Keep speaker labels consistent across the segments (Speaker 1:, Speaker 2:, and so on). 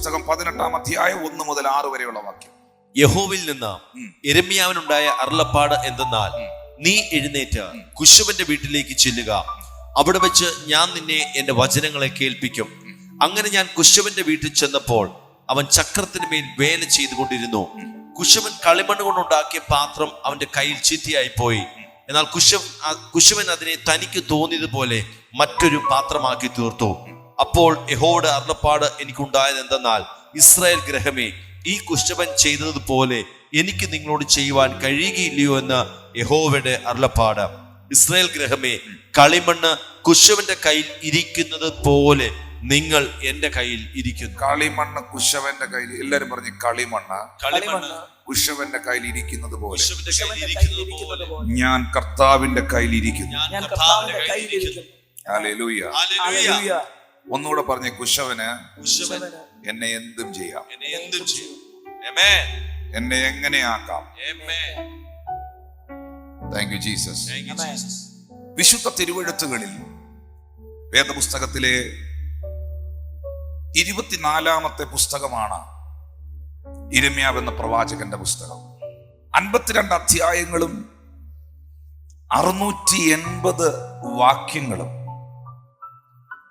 Speaker 1: പുസ്തകം 18-ാം അധ്യായം 1 മുതൽ 6 വരെയുള്ള വാക്യം.
Speaker 2: യഹോവയിൽ നിന്ന് യിരെമ്യാവിനുണ്ടായ അരുളപ്പാട് എന്തെന്നാൽ, നീ എഴുന്നേറ്റ് കുശവന്റെ വീട്ടിലേക്ക് ചെല്ലുക, അവിടെ വെച്ച് ഞാൻ നിന്നെ എന്റെ വചനങ്ങളെ കേൾപ്പിക്കും. അങ്ങനെ ഞാൻ കുശവന്റെ വീട്ടിൽ ചെന്നപ്പോൾ അവൻ ചക്രത്തിന് മേൽ വേല ചെയ്തുകൊണ്ടിരുന്നു. കുശവൻ കളിമണ്ണ് കൊണ്ടുണ്ടാക്കിയ പാത്രം അവന്റെ കയ്യിൽ ചീത്തയായി പോയി. എന്നാൽ കുശവൻ അതിനെ തനിക്ക് തോന്നിയതുപോലെ മറ്റൊരു പാത്രമാക്കി തീർത്തു. അപ്പോൾ യഹോവയുടെ അരുളപ്പാട് എനിക്കുണ്ടായത് എന്തെന്നാൽ, ഇസ്രായേൽ ഗൃഹമേ, ഈ കുശവൻ ചെയ്തതുപോലെ എനിക്ക് നിങ്ങളോട് ചെയ്യുവാൻ കഴിയുകയില്ലയോ എന്ന് യഹോവയുടെ അരുളപ്പാട്. ഇസ്രായേൽ ഗൃഹമേ, കളിമണ്ണ് കുശവന്റെ കയ്യിൽ ഇരിക്കുന്നത് പോലെ നിങ്ങൾ എന്റെ കയ്യിൽ ഇരിക്കുന്നു.
Speaker 1: കളിമണ്ണ് കുശവന്റെ കയ്യിൽ, എല്ലാരും പറഞ്ഞു കളിമണ്ണ് കുശവന്റെ കയ്യിൽ ഇരിക്കുന്നത് പോലെ ഞാൻ കർത്താവിന്റെ കയ്യിൽ ഇരിക്കുന്നു. ഹല്ലേലൂയ. ഒന്നുകൂടെ പറഞ്ഞേ, കുശവന് എന്നെ എന്തും ചെയ്യാം, എന്നെ എങ്ങനെയാക്കാം. Thank you Jesus. വിശുദ്ധ തിരുവെഴുത്തുകളിൽ വേദപുസ്തകത്തിലെ 24-ാമത്തെ പുസ്തകമാണ് യിരെമ്യാവ് എന്ന പ്രവാചകന്റെ പുസ്തകം. 52 അധ്യായങ്ങളും 680 വാക്യങ്ങളും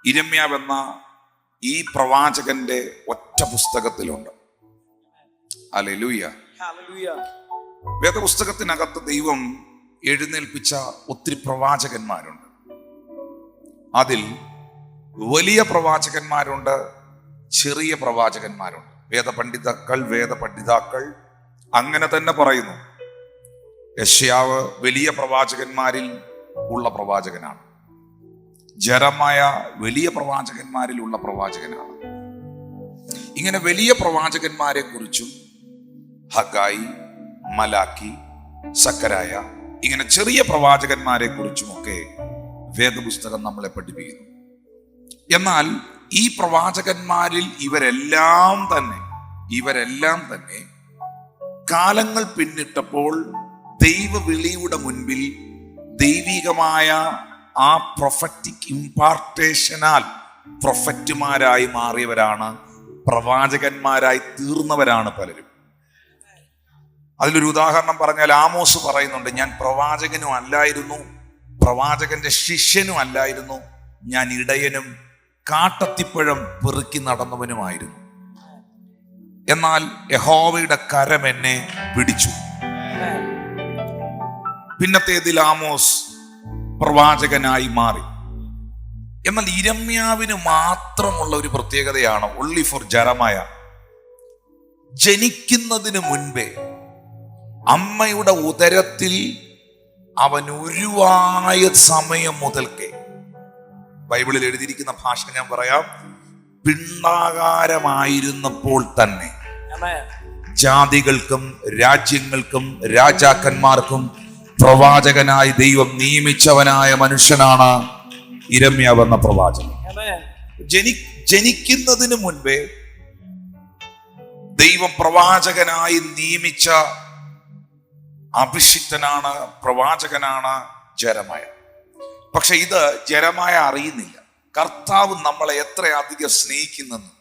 Speaker 1: യിരെമ്യാവ് എന്ന ഈ പ്രവാചകന്റെ ഒറ്റ പുസ്തകത്തിലുണ്ട്. ഹല്ലേലൂയ. വേദപുസ്തകത്തിനകത്ത് ദൈവം എഴുന്നേൽപ്പിച്ച ഒത്തിരി പ്രവാചകന്മാരുണ്ട്. അതിൽ വലിയ പ്രവാചകന്മാരുണ്ട്, ചെറിയ പ്രവാചകന്മാരുണ്ട്. വേദപണ്ഡിതാക്കൾ അങ്ങനെ തന്നെ പറയുന്നു. യെശയ്യാവ് വലിയ പ്രവാചകന്മാരിൽ ഉള്ള പ്രവാചകനാണ്. ജെറമ്യാ വലിയ പ്രവാചകന്മാരിൽ ഉള്ള പ്രവാചകനാണ്. ഇങ്ങനെ വലിയ പ്രവാചകന്മാരെ കുറിച്ചും ഹഗായി, മലാക്കി, സക്കരായ, ഇങ്ങനെ ചെറിയ പ്രവാചകന്മാരെ കുറിച്ചുമൊക്കെ വേദപുസ്തകം നമ്മളെ പഠിപ്പിക്കുന്നു. എന്നാൽ ഈ പ്രവാചകന്മാരിൽ ഇവരെല്ലാം തന്നെ കാലങ്ങൾ പിന്നിട്ടപ്പോൾ ദൈവവിളിയുടെ മുൻപിൽ ദൈവികമായ ആ പ്രൊഫറ്റിക് ഇമ്പാർട്ടേഷനാൽ പ്രൊഫറ്റുമാരായി മാറിയവരാണ്, പ്രവാചകന്മാരായി തീർന്നവരാണ് പലരും. അതിലൊരു ഉദാഹരണം പറഞ്ഞാൽ, ആമോസ് പറയുന്നുണ്ട്, ഞാൻ പ്രവാചകനും അല്ലായിരുന്നു, പ്രവാചകന്റെ ശിഷ്യനും അല്ലായിരുന്നു, ഞാൻ ഇടയനും കാട്ടത്തിപ്പഴം പെറുക്കി നടന്നവനുമായിരുന്നു. എന്നാൽ യഹോവയുടെ കരം എന്നെ പിടിച്ചു. പിന്നത്തേതിൽ ആമോസ് പ്രവാചകനായി മാറി. എന്നാൽ യിരെമ്യാവിന് മാത്രമുള്ള ഒരു പ്രത്യേകതയാണ്, only for ജെറമ്യാ. ജനിക്കുന്നതിന് മുൻപേ അമ്മയുടെ ഉദരത്തിൽ അവൻ ഉരുവായ സമയം മുതൽക്കേ, ബൈബിളിൽ എഴുതിയിരിക്കുന്ന ഭാഷ ഞാൻ പറയാം, പിണ്ഡാകാരമായിരുന്നപ്പോൾ തന്നെ ജാതികൾക്കും രാജ്യങ്ങൾക്കും രാജാക്കന്മാർക്കും പ്രവാചകനായി ദൈവം നിയമിച്ചവനായ മനുഷ്യനാണ് യിരെമ്യാവ് എന്ന പ്രവാചകൻ. ജനിക്കുന്നതിന് മുൻപേ ദൈവം പ്രവാചകനായി നിയമിച്ച അഭിഷിക്തനാണ്, പ്രവാചകനാണ് ജെറമ്യാ. പക്ഷെ ഇത് ജെറമ്യാ അറിയുന്നില്ല. കർത്താവ് നമ്മളെ എത്രയധികം സ്നേഹിക്കുന്നെന്ന്,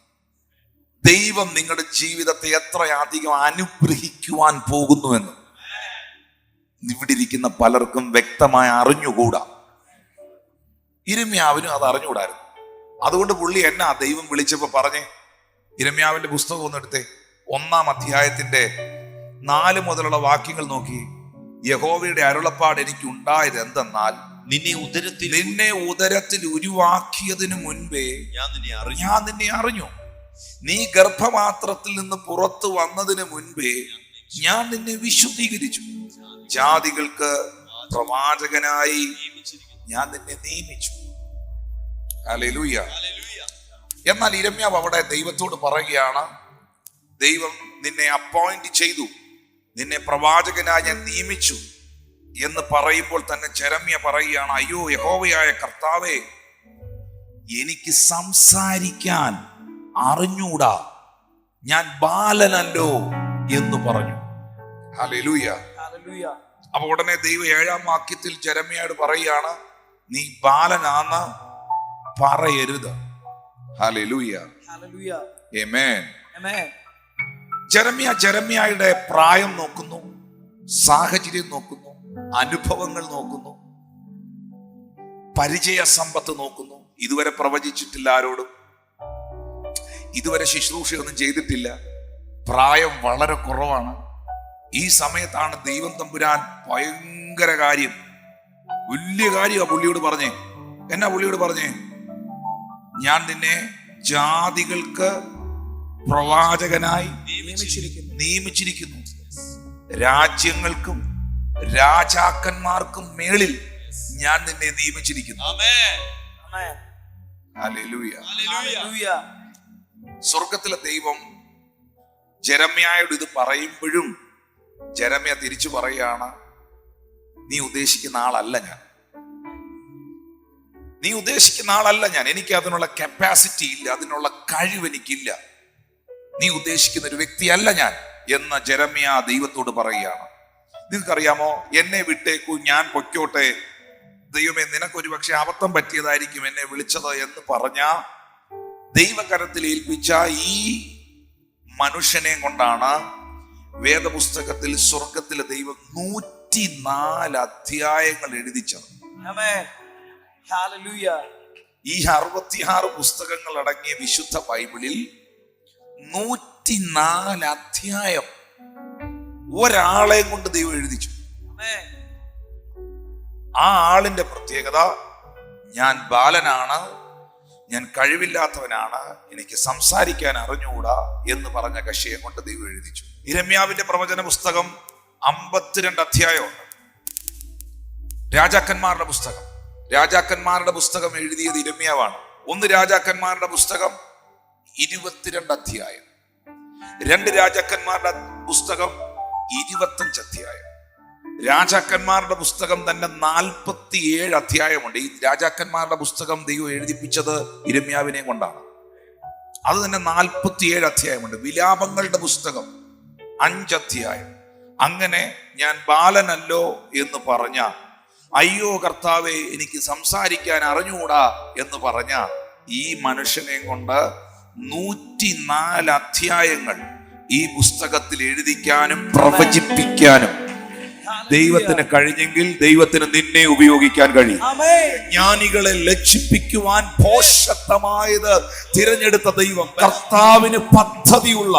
Speaker 1: ദൈവം നിങ്ങളുടെ ജീവിതത്തെ എത്രയധികം അനുഗ്രഹിക്കുവാൻ പോകുന്നുവെന്ന് ഇവിടെ ഇരിക്കുന്ന പലർക്കും വ്യക്തമായി അറിഞ്ഞുകൂടാ. യിരെമ്യാവിനും അത് അറിഞ്ഞുകൂടായിരുന്നു. അതുകൊണ്ട് പുള്ളി എന്നാ ദൈവം വിളിച്ചപ്പോ പറഞ്ഞേ, യിരെമ്യാവിന്റെ പുസ്തകം ഒന്നെടുത്തേ, 1-ാം അധ്യായത്തിന്റെ 4 മുതലുള്ള വാക്യങ്ങൾ നോക്കി. യഹോവയുടെ അരുളപ്പാട് എനിക്ക് ഉണ്ടായത് എന്തെന്നാൽ, നിന്നെ ഉദരത്തിൽ ഉരുവാക്കിയതിനു മുൻപേ ഞാൻ നിന്നെ അറിഞ്ഞു. നീ ഗർഭപാത്രത്തിൽ നിന്ന് പുറത്തു വന്നതിന് മുൻപേ ഞാൻ നിന്നെ വിശുദ്ധീകരിച്ചു. ജാതികൾക്ക് പ്രവാചകനായി ഞാൻ നിന്നെ നിയമിച്ചു. ഹല്ലേലൂയ. എന്നാൽ യിരെമ്യാവ് അവിടെ ദൈവത്തോട് പറയുകയാണ്, ദൈവം നിന്നെ അപ്പോയിന്റ് ചെയ്തു, നിന്നെ പ്രവാചകനായി ഞാൻ നിയമിച്ചു എന്ന് പറയുമ്പോൾ തന്നെ ജെറമ്യാ പറയുകയാണ്, അയ്യോ യഹോവയായ കർത്താവേ, എനിക്ക് സംസാരിക്കാൻ അറിഞ്ഞൂടാ, ഞാൻ ബാലനല്ലോ എന്ന് പറഞ്ഞു. ഹല്ലേലൂയ. അപ്പൊ ഉടനെ ദൈവം 7-ാം വാക്യത്തിൽ ജെറമ്യായോട് പറയുകയാണ്, നീ ബാലനാന്ന് പറയരുത്. ഹല്ലേലൂയ. ആമേൻ. ജെറമ്യായുടെ പ്രായം നോക്കുന്നു, സാഹചര്യം നോക്കുന്നു, അനുഭവങ്ങൾ നോക്കുന്നു, പരിചയ സമ്പത്ത് നോക്കുന്നു. ഇതുവരെ പ്രവചിച്ചിട്ടില്ല ആരോടും, ഇതുവരെ ശുശ്രൂഷയൊന്നും ചെയ്തിട്ടില്ല, പ്രായം വളരെ കുറവാണ്. ഈ സമയത്താണ് ദൈവം തമ്പുരാൻ ഭയങ്കര കാര്യം, വലിയ കാര്യമാണ് പുള്ളിയോട് പറഞ്ഞേ. എന്നാ പുള്ളിയോട് പറഞ്ഞേ? ഞാൻ നിന്നെ ജാതികൾക്ക് പ്രവാചകനായി നിയമിച്ചിരിക്കുന്നു, രാജ്യങ്ങൾക്കും രാജാക്കന്മാർക്കും മേളിൽ ഞാൻ നിന്നെ നിയമിച്ചിരിക്കുന്നു. ഹല്ലേലൂയ. സ്വർഗത്തിലെ ദൈവം ജെറമ്യായോട് ഇത് പറയുമ്പോഴും ജെറമ്യ തിരിച്ചു പറയാണ്, നീ ഉദ്ദേശിക്കുന്ന ആളല്ല ഞാൻ, നീ ഉദ്ദേശിക്കുന്ന ആളല്ല ഞാൻ, എനിക്ക് അതിനുള്ള കപ്പാസിറ്റി ഇല്ല, അതിനുള്ള കഴിവ് എനിക്കില്ല, നീ ഉദ്ദേശിക്കുന്ന ഒരു വ്യക്തിയല്ല ഞാൻ എന്ന് ജെറമ്യ ദൈവത്തോട് പറയുകയാണ്. നിങ്ങൾക്കറിയാമോ, എന്നെ വിട്ടേക്കൂ, ഞാൻ പൊയ്ക്കോട്ടെ, ദൈവമേ നിനക്കൊരു പക്ഷെ അബദ്ധം പറ്റിയതായിരിക്കും എന്നെ വിളിച്ചത് എന്ന് പറഞ്ഞ ദൈവകരത്തിൽ ഏൽപ്പിച്ച ഈ മനുഷ്യനെ കൊണ്ടാണ് വേദപുസ്തകത്തിൽ സ്വർഗത്തിലെ ദൈവം 104 അധ്യായങ്ങൾ എഴുതിച്ചത്. ഈ 66 പുസ്തകങ്ങൾ അടങ്ങിയ വിശുദ്ധ ബൈബിളിൽ 104 അധ്യായം ഒരാളെയും കൊണ്ട് ദൈവം എഴുതിച്ചു. ആ ആളിന്റെ പ്രത്യേകത, ഞാൻ ബാലനാണ്, ഞാൻ കഴിവില്ലാത്തവനാണ്, എനിക്ക് സംസാരിക്കാൻ അറിഞ്ഞുകൂടാ എന്ന് പറഞ്ഞ കക്ഷിയെ കൊണ്ട് ദൈവം എഴുതിച്ചു. യിരെമ്യാവിന്റെ പ്രവചന പുസ്തകം 52 അധ്യായമുണ്ട്. രാജാക്കന്മാരുടെ പുസ്തകം എഴുതിയത് യിരെമ്യാവാണ്. 1 രാജാക്കന്മാരുടെ പുസ്തകം 22 അധ്യായം, 2 രാജാക്കന്മാരുടെ പുസ്തകം 25 അധ്യായം, രാജാക്കന്മാരുടെ പുസ്തകം തന്നെ 47 അധ്യായമുണ്ട്. ഈ രാജാക്കന്മാരുടെ പുസ്തകം ദൈവം എഴുതിപ്പിച്ചത് യിരെമ്യാവിനെ കൊണ്ടാണ്. അത് തന്നെ 47 അധ്യായമുണ്ട്. വിലാപങ്ങളുടെ പുസ്തകം 5 അധ്യായം. അങ്ങനെ ഞാൻ ബാലനല്ലോ എന്ന് പറഞ്ഞ, അയ്യോ കർത്താവേ എനിക്ക് സംസാരിക്കാൻ അറിഞ്ഞുകൂടാ എന്ന് പറഞ്ഞ ഈ മനുഷ്യനെ കൊണ്ട് 104 അധ്യായങ്ങൾ ഈ പുസ്തകത്തിൽ എഴുതിക്കാനും പ്രവചിപ്പിക്കാനും ദൈവത്തിന് കഴിഞ്ഞെങ്കിൽ ദൈവത്തിന് നിന്നെ ഉപയോഗിക്കാൻ കഴിയും. ജ്ഞാനികളെ ലജ്ജിപ്പിക്കുവാൻ ഭോഷത്വമായത് തിരഞ്ഞെടുത്ത ദൈവം, കർത്താവിന് പദ്ധതിയുള്ള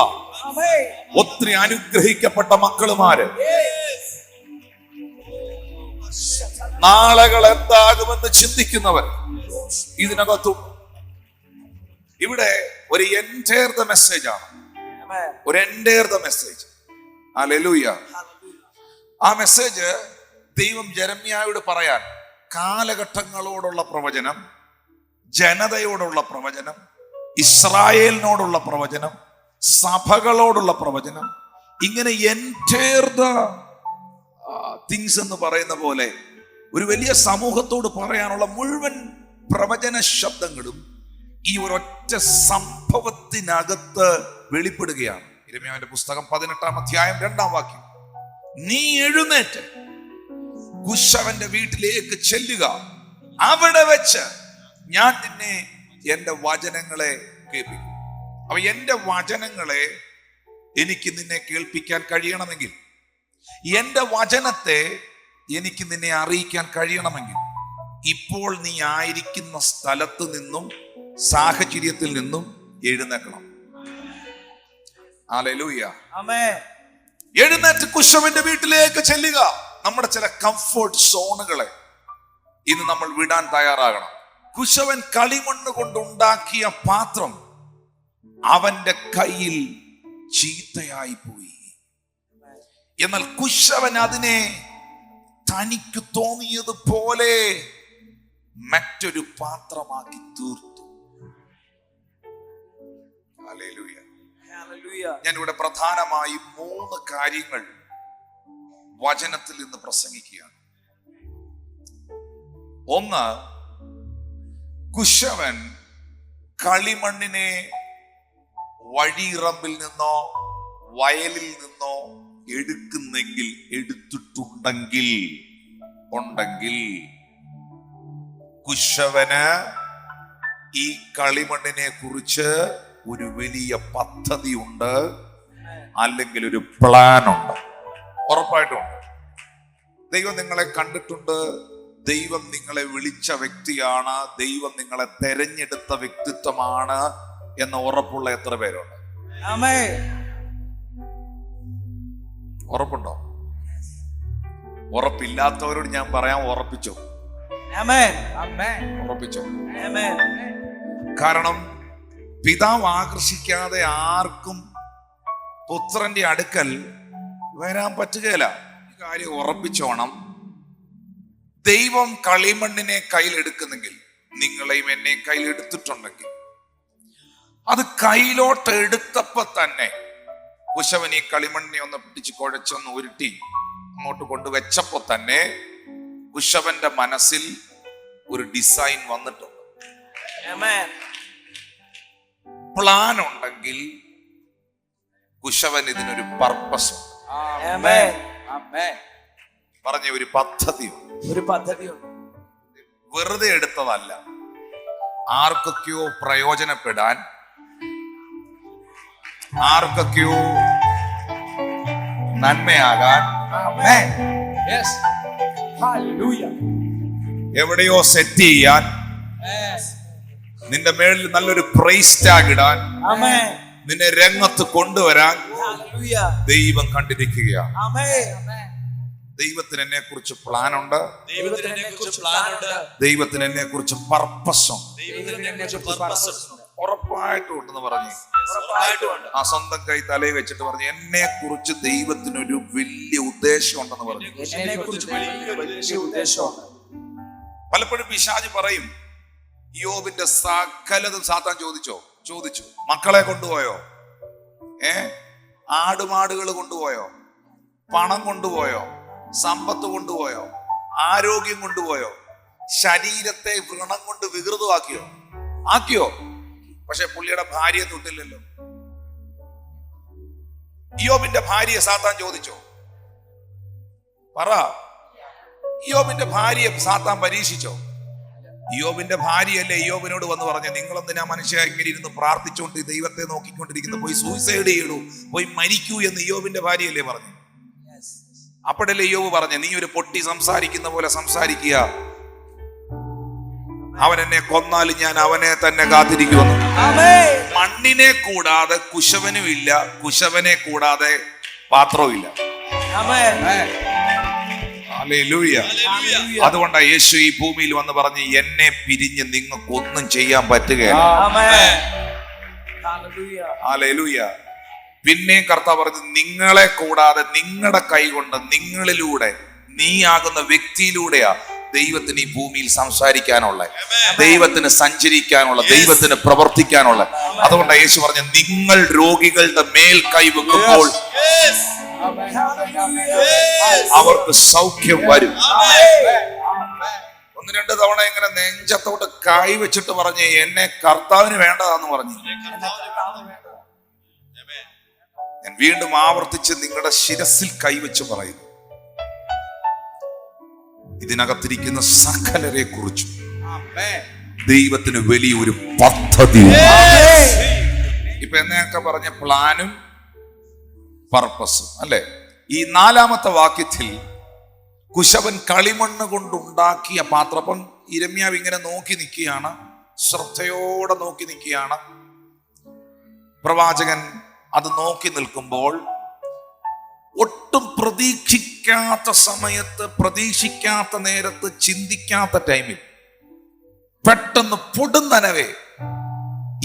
Speaker 1: ഒത്തിരി അനുഗ്രഹിക്കപ്പെട്ട മക്കളുമാര്, നാളുകൾ എന്താകുമെന്ന് ചിന്തിക്കുന്നവർ ഇതിനകത്തും. ഇവിടെ ഒരു എൻറ്റയർ ദ മെസ്സേജ് ആണ്, ഒരു എൻറ്റയർ ദ മെസ്സേജ്. ഹല്ലേലൂയ. ആ മെസ്സേജ് ദൈവം ജെറമ്യായോട് പറയാൻ, കാലഘട്ടങ്ങളോടുള്ള പ്രവചനം, ജനതയോടുള്ള പ്രവചനം, ഇസ്രായേലിനോടുള്ള പ്രവചനം, സഭകളോടുള്ള പ്രവചനം, ഇങ്ങനെ എൻറ്റയർ ദ തിങ്സ് എന്ന് പറയുന്ന പോലെ ഒരു വലിയ സമൂഹത്തോട് പറയാനുള്ള മുഴുവൻ പ്രവചന ശബ്ദങ്ങളും ഈ ഒരൊറ്റ സംഭവത്തിനകത്ത് വെളിപ്പെടുകയാണ്. യിരെമ്യാവിന്റെ പുസ്തകം 18 അധ്യായം 2 വാക്യം, നീ എഴുന്നേറ്റ് കുശവന്റെ വീട്ടിലേക്ക് ചെല്ലുക, അവിടെ വെച്ച് ഞാൻ നിന്നെ എന്റെ വചനങ്ങളെ കേൾപ്പിക്കും. അപ്പൊ എന്റെ വചനങ്ങളെ എനിക്ക് നിന്നെ കേൾപ്പിക്കാൻ കഴിയണമെങ്കിൽ, എന്റെ വചനത്തെ എനിക്ക് നിന്നെ അറിയിക്കാൻ കഴിയണമെങ്കിൽ, ഇപ്പോൾ നീ ആയിരിക്കുന്ന സ്ഥലത്ത് നിന്നും സാഹചര്യത്തിൽ നിന്നും എഴുന്നേൽക്കണം. ഹല്ലേലൂയ. ആമേൻ. എഴുന്നേറ്റ് കുശവന്റെ വീട്ടിലേക്ക് ചെല്ലുക. നമ്മുടെ ചില കംഫർട്ട് സോണുകളെ ഇന്ന് നമ്മൾ വിടാൻ തയ്യാറാകണം. കുശവൻ കളിമണ്ണ് കൊണ്ടുണ്ടാക്കിയ പാത്രം അവന്റെ കയ്യിൽ ചീത്തയായി പോയി. എന്നാൽ കുശവൻ അതിനെ തനിക്ക് തോന്നിയതുപോലെ മറ്റൊരു പാത്രമാക്കി തീർത്തു. ഹല്ലേലൂയ. ഞാനിവിടെ പ്രധാനമായി 3 കാര്യങ്ങൾ വചനത്തിൽ നിന്ന് പ്രസംഗിക്കുകയാണ്. 1, കുശവൻ കളിമണ്ണിനെ വഴിയിറമ്പിൽ നിന്നോ വയലിൽ നിന്നോ എടുത്തിട്ടുണ്ടെങ്കിൽ കുശവന് ഈ കളിമണ്ണിനെ കുറിച്ച് ഒരു വലിയ പദ്ധതി ഉണ്ട്, അല്ലെങ്കിൽ ഒരു പ്ലാൻ ഉണ്ട്. ഉറപ്പായിട്ടുണ്ട്. ദൈവം നിങ്ങളെ കണ്ടിട്ടുണ്ട്. ദൈവം നിങ്ങളെ വിളിച്ച വ്യക്തിയാണ്. ദൈവം നിങ്ങളെ തെരഞ്ഞെടുത്ത വ്യക്തിത്വമാണ് എന്ന ഉറപ്പുള്ള എത്ര പേരുണ്ട്? ഉറപ്പുണ്ടോ? ഉറപ്പില്ലാത്തവരോട് ഞാൻ പറയാം, ഉറപ്പിച്ചോ, ഉറപ്പിച്ചോ. കാരണം പിതാവ് ആകർഷിക്കാതെ ആർക്കും പുത്രന്റെ അടുക്കൽ വരാൻ പറ്റുകയില്ല. ഈ കാര്യം ഉറപ്പിച്ചോണം. ദൈവം കളിമണ്ണിനെ കയ്യിലെടുക്കുന്നെങ്കിൽ, നിങ്ങളെയും എന്നെയും കയ്യിലെടുത്തിട്ടുണ്ടെങ്കിൽ, അത് കയ്യിലോട്ട് എടുത്തപ്പോ തന്നെ കുശവൻ ഈ കളിമണ്ണിനെ ഒന്ന് പിടിച്ച് കുഴച്ചൊന്ന് ഉരുട്ടി അങ്ങോട്ട് കൊണ്ടുവച്ചപ്പോ തന്നെ കുശവന്റെ മനസ്സിൽ ഒരു ഡിസൈൻ വന്നിട്ടുണ്ട്. പ്ലാൻ ഉണ്ടെങ്കിൽ കുശവൻ ഇതിനൊരു പർപ്പസ് പറഞ്ഞ ഒരു പദ്ധതിയുണ്ട്. വെറുതെ എടുത്തതല്ല, ആർക്കൊക്കെയോ പ്രയോജനപ്പെടാൻ, ആർക്കൊക്കെയോ നന്മയാകാൻ, എവിടെയോ സെറ്റ് ചെയ്യാൻ, നിന്റെ മേളിൽ നല്ലൊരു പ്രൈസ് ടാഗ് ഇടാൻ, നിന്നെ രംഗത്ത് കൊണ്ടുവരാൻ ദൈവം കണ്ടിരിക്കുകയാണ്. ദൈവത്തിന് എന്നെ കുറിച്ച് പ്ലാൻ ഉണ്ട്. ദൈവത്തിന് എന്നെ കുറിച്ച് പർപ്പസ് ഉണ്ട്. ഉറപ്പായിട്ടും ഉണ്ടെന്ന് പറഞ്ഞു. ആ സ്വന്തം കൈ തലയിൽ വെച്ചിട്ട് പറഞ്ഞു, എന്നെ കുറിച്ച് ദൈവത്തിനൊരു വലിയ ഉദ്ദേശം ഉണ്ടെന്ന് പറഞ്ഞു. പലപ്പോഴും പിശാച് പറയും, യോബിന്റെ സകലതും സാത്താൻ ചോദിച്ചു. മക്കളെ കൊണ്ടുപോയോ? ആടുമാടുകൾ കൊണ്ടുപോയോ? പണം കൊണ്ടുപോയോ? സമ്പത്ത് കൊണ്ടുപോയോ? ആരോഗ്യം കൊണ്ടുപോയോ? ശരീരത്തെ വ്രണം കൊണ്ട് വികൃതമാക്കിയോ? പക്ഷെ പുള്ളിയുടെ ഭാര്യയെ തൊട്ടില്ലല്ലോ. യോബിന്റെ ഭാര്യയെ സാത്താൻ ചോദിച്ചോ? പറ. യോബിന്റെ ഭാര്യയെ സാത്താൻ പരീക്ഷിച്ചോ? യോബിന്റെ ഭാര്യയല്ലേ യോബിനോട് വന്ന് പറഞ്ഞ, നിങ്ങളെന്തിനാ മനുഷ്യ ഇങ്ങനെ ഇരുന്ന് പ്രാർത്ഥിച്ചുകൊണ്ട് ദൈവത്തെ നോക്കിക്കൊണ്ടിരിക്കുന്നു, പോയി സൂയിസൈഡ് ചെയ്യൂ, പോയി മരിക്കൂ എന്ന് യോബിന്റെ ഭാര്യയല്ലേ പറഞ്ഞു. അപ്പോഴല്ലേ യോബ് പറഞ്ഞ, നീ ഒരു പൊട്ടി സംസാരിക്കുന്ന പോലെ സംസാരിക്കുക, അവൻ എന്നെ കൊന്നാലും ഞാൻ അവനെ തന്നെ കാത്തിരിക്കുമെന്ന്. മണ്ണിനെ കൂടാതെ കുശവനും ഇല്ല, കുശവനെ കൂടാതെ പാത്രവും ഇല്ല. അതുകൊണ്ടാ യേശു ഈ ഭൂമിയിൽ വന്ന് പറഞ്ഞ്, എന്നെ പിരിഞ്ഞ് നിങ്ങൾക്കൊന്നും ചെയ്യാൻ പറ്റുകയില്ല. പിന്നെ കർത്താവ് പറഞ്ഞു, നിങ്ങളെ കൂടാതെ നിങ്ങളുടെ കൈ കൊണ്ട് നിങ്ങളിലൂടെ നീയാകുന്ന വ്യക്തിയിലൂടെയാ ദൈവത്തിന് ഈ ഭൂമിയിൽ സംസാരിക്കാനുള്ള, ദൈവത്തിന് സഞ്ചരിക്കാനുള്ള, ദൈവത്തിന് പ്രവർത്തിക്കാനുള്ള. അതുകൊണ്ടാണ് യേശു പറഞ്ഞ, നിങ്ങൾ രോഗികളുടെ മേൽ കൈവെക്കുമ്പോൾ അവർക്ക് സൗഖ്യം വരും. ഒന്ന് രണ്ട് തവണ ഇങ്ങനെ നെഞ്ചത്തോട്ട് കൈ വെച്ചിട്ട് പറഞ്ഞ്, എന്നെ കർത്താവിന് വേണ്ടതാന്ന് പറഞ്ഞു. ഞാൻ വീണ്ടും ആവർത്തിച്ച് നിങ്ങളുടെ ശിരസിൽ കൈവച്ച് പറയുന്നു, ഇതിനകത്തിരിക്കുന്ന സകലരെ കുറിച്ചും ദൈവത്തിന് വലിയൊരു പദ്ധതി. ഇപ്പൊ എന്നൊക്കെ പറഞ്ഞ പ്ലാനും പർപ്പസും അല്ലെ. ഈ 4-ാമത്തെ വാക്യത്തിൽ കുശവൻ കളിമണ്ണ് കൊണ്ടുണ്ടാക്കിയ പാത്രം, യിരെമ്യാവ് ഇങ്ങനെ നോക്കി നിൽക്കുകയാണ്, ശ്രദ്ധയോടെ നോക്കി നിൽക്കുകയാണ്. പ്രവാചകൻ അത് നോക്കി നിൽക്കുമ്പോൾ ഒട്ടും പ്രതീക്ഷിക്കാത്ത സമയത്ത്, പ്രതീക്ഷിക്കാത്ത നേരത്ത്, ചിന്തിക്കാത്ത ടൈമിൽ പെട്ടെന്ന് പൊടുന്നനവേ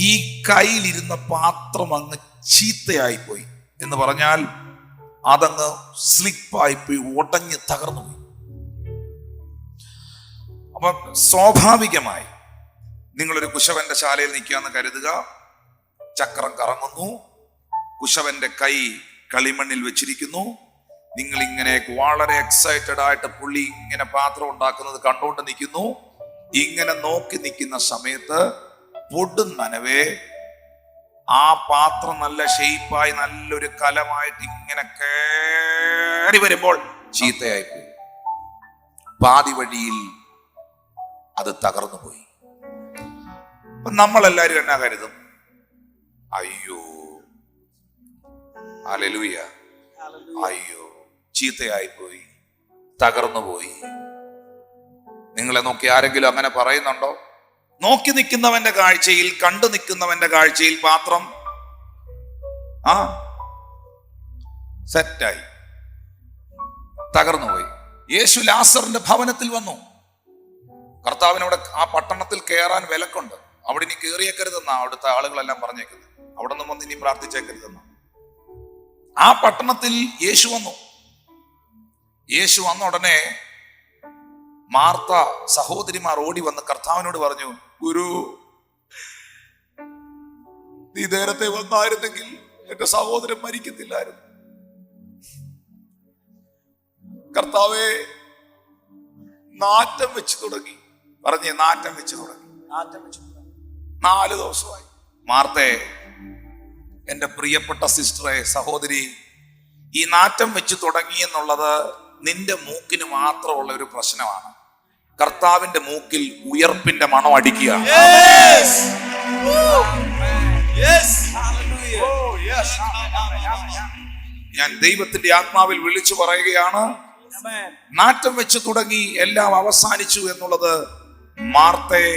Speaker 1: ഈ കയ്യിലിരുന്ന പാത്രം അങ്ങ് ചീത്തയായിപ്പോയി. എന്ന് പറഞ്ഞാൽ അതങ്ങ് സ്ലിപ്പായിപ്പോയി, ഉടഞ്ഞ് തകർന്നുപോയി. അപ്പൊ സ്വാഭാവികമായി നിങ്ങളൊരു കുശവന്റെ ശാലയിൽ നിൽക്കുകയെന്ന് കരുതുക. ചക്രം കറങ്ങുന്നു, കുശവന്റെ കൈ കളിമണ്ണിൽ വെച്ചിരിക്കുന്നു. നിങ്ങൾ ഇങ്ങനെ വളരെ എക്സൈറ്റഡ് ആയിട്ട് പുള്ളി ഇങ്ങനെ പാത്രം ഉണ്ടാക്കുന്നത് കണ്ടുകൊണ്ട് നിൽക്കുന്നു. ഇങ്ങനെ നോക്കി നിൽക്കുന്ന സമയത്ത് പൊടുന്നനവേ ആ പാത്രം നല്ല ഷേപ്പായി നല്ലൊരു കലമായിട്ട് ഇങ്ങനെ കേറി വരുമ്പോൾ ചീത്തയായി പോയി. പാതി വഴിയിൽ അത് തകർന്നു പോയി. നമ്മളെല്ലാരും എന്നാ കരുതും? അയ്യോ, ഹല്ലേലൂയ, അയ്യോ, ചീത്തയായി പോയി, തകർന്നു പോയി. നിങ്ങളെ നോക്കി ആരെങ്കിലും അങ്ങനെ പറയുന്നുണ്ടോ? നോക്കി നിൽക്കുന്നവന്റെ കാഴ്ചയിൽ, കണ്ടു നിൽക്കുന്നവന്റെ കാഴ്ചയിൽ പാത്രം സെറ്റായി, തകർന്നുപോയി. യേശു ലാസറിന്റെ ഭവനത്തിൽ വന്നു. കർത്താവിനവിടെ ആ പട്ടണത്തിൽ കയറാൻ വിലക്കുണ്ട്. അവിടെ ഇനി കയറിയേക്കരുതെന്നാ അവിടുത്തെ ആളുകളെല്ലാം പറഞ്ഞേക്കുന്നത്. അവിടെ നിന്നും വന്ന് ഇനി പ്രാർത്ഥിച്ചേക്കരുതെന്ന. ആ പട്ടണത്തിൽ യേശു വന്നു. യേശു വന്ന ഉടനെ മാർത്ത സഹോദരിമാർ ഓടി വന്ന് കർത്താവിനോട് പറഞ്ഞു, ഗുരു, നീ നേരത്തെ വന്നായിരുന്നെങ്കിൽ എന്റെ സഹോദരൻ മരിക്കത്തില്ലായിരുന്നു. കർത്താവേ, നാറ്റം വെച്ച് തുടങ്ങി. പറഞ്ഞേ, നാറ്റം വെച്ച് തുടങ്ങി. 4 ദിവസമായി. മാർത്തേ, എന്റെ പ്രിയപ്പെട്ട സിസ്റ്ററെ, സഹോദരി, ഈ നാറ്റം വെച്ച് തുടങ്ങി എന്നുള്ളത് നിന്റെ മൂക്കിന് മാത്രമുള്ള ഒരു പ്രശ്നമാണ്. കർത്താവിന്റെ മൂക്കിൽ ഉയർപ്പിന്റെ മണം അടിക്കുകയാണ്. ഞാൻ ദൈവത്തിന്റെ ആത്മാവിൽ വിളിച്ചു പറയുകയാണ്, നാറ്റം വെച്ച് തുടങ്ങി, എല്ലാം അവസാനിച്ചു എന്നുള്ളത് മാർത്തേ,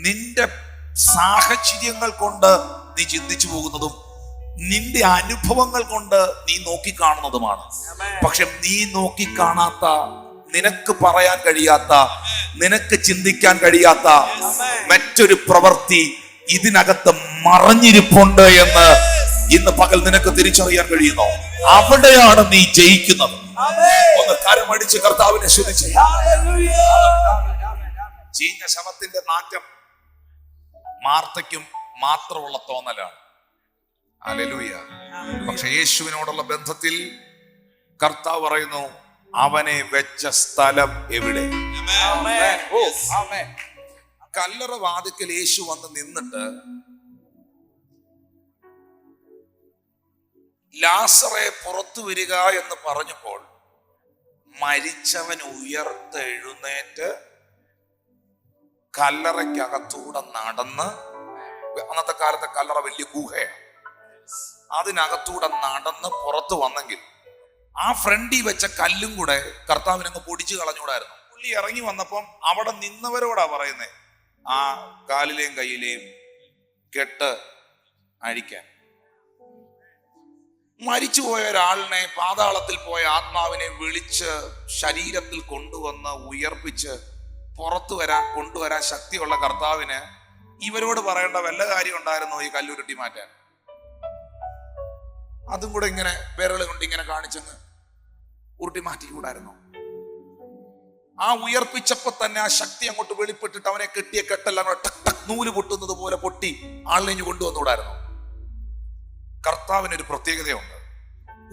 Speaker 1: നിന്റെ സാഹചര്യങ്ങൾ കൊണ്ട് നീ ചിന്തിച്ചു പോകുന്നതും നിന്റെ അനുഭവങ്ങൾ കൊണ്ട് നീ നോക്കിക്കാണുന്നതുമാണ്. പക്ഷെ നീ നോക്കിക്കാണാത്ത, നിനക്ക് പറയാൻ കഴിയാത്ത, നിനക്ക് ചിന്തിക്കാൻ കഴിയാത്ത മറ്റൊരു പ്രവൃത്തി ഇതിനകത്ത് മറഞ്ഞിരിപ്പുണ്ട് എന്ന് ഇന്ന് പകൽ നിനക്ക് തിരിച്ചറിയാൻ കഴിയുന്നു. അവിടെയാണ് നീ ജയിക്കുന്നത്. ഒന്ന് കരമടിച്ച് കർത്താവിനെ സ്തുതിച്ച്. ചീഞ്ഞ ശവത്തിന്റെ നാറ്റം മാർത്തയ്ക്കും മാത്രമുള്ള തോന്നലാണ്. ഹല്ലേലൂയ. പക്ഷെ യേശുവിനോടുള്ള ബന്ധത്തിൽ കർത്താവ് പറയുന്നു, അവനെ വെച്ച സ്ഥലം എവിടെ? കല്ലറ വാതിക്കൽ യേശു വന്ന് നിന്നിട്ട് ലാസറെ പുറത്തു വരിക എന്ന് പറഞ്ഞപ്പോൾ മരിച്ചവൻ ഉയർത്തെഴുന്നേറ്റ് കല്ലറയ്ക്കകത്തൂടെ നടന്ന്, അന്നത്തെ കാലത്തെ കല്ലറ വലിയ ഗുഹയാണ്, അതിനകത്തൂടെ നടന്ന് പുറത്തു വന്നെങ്കിൽ ആ ഫ്രണ്ടിൽ വെച്ച കല്ലും കൂടെ കർത്താവിനങ്ങ് പൊടിച്ചു കളഞ്ഞൂടായിരുന്നു. പുള്ളി ഇറങ്ങി വന്നപ്പം അവിടെ നിന്നവരോടാ പറയുന്നേ, ആ കാലിലെയും കയ്യിലെയും കെട്ട് അഴിക്കാൻ. മരിച്ചുപോയ ഒരാളിനെ, പാതാളത്തിൽ പോയ ആത്മാവിനെ വിളിച്ച് ശരീരത്തിൽ കൊണ്ടുവന്ന് ഉയർപ്പിച്ച് കൊണ്ടുവരാൻ ശക്തിയുള്ള കർത്താവിന് ഇവരോട് പറയേണ്ട വല്ല കാര്യം ഉണ്ടായിരുന്നോ ഈ കല്ലുരുട്ടി മാറ്റാൻ? അതും കൂടെ ഇങ്ങനെ വിരൽ കൊണ്ട് ഇങ്ങനെ കാണിച്ചെന്ന് ഉരുട്ടി മാറ്റിക്കൂടായിരുന്നു? ആ ഉയർപ്പിച്ചപ്പോ തന്നെ ആ ശക്തി അങ്ങോട്ട് വെളിപ്പെട്ടിട്ട് അവനെ കെട്ടിയ കെട്ടെല്ലാം നൂല് പൊട്ടുന്നത് പോലെ പൊട്ടി ആളിനെ കൊണ്ടുവന്നുകൂടായിരുന്നു? കർത്താവിനൊരു പ്രത്യേകതയുണ്ട്,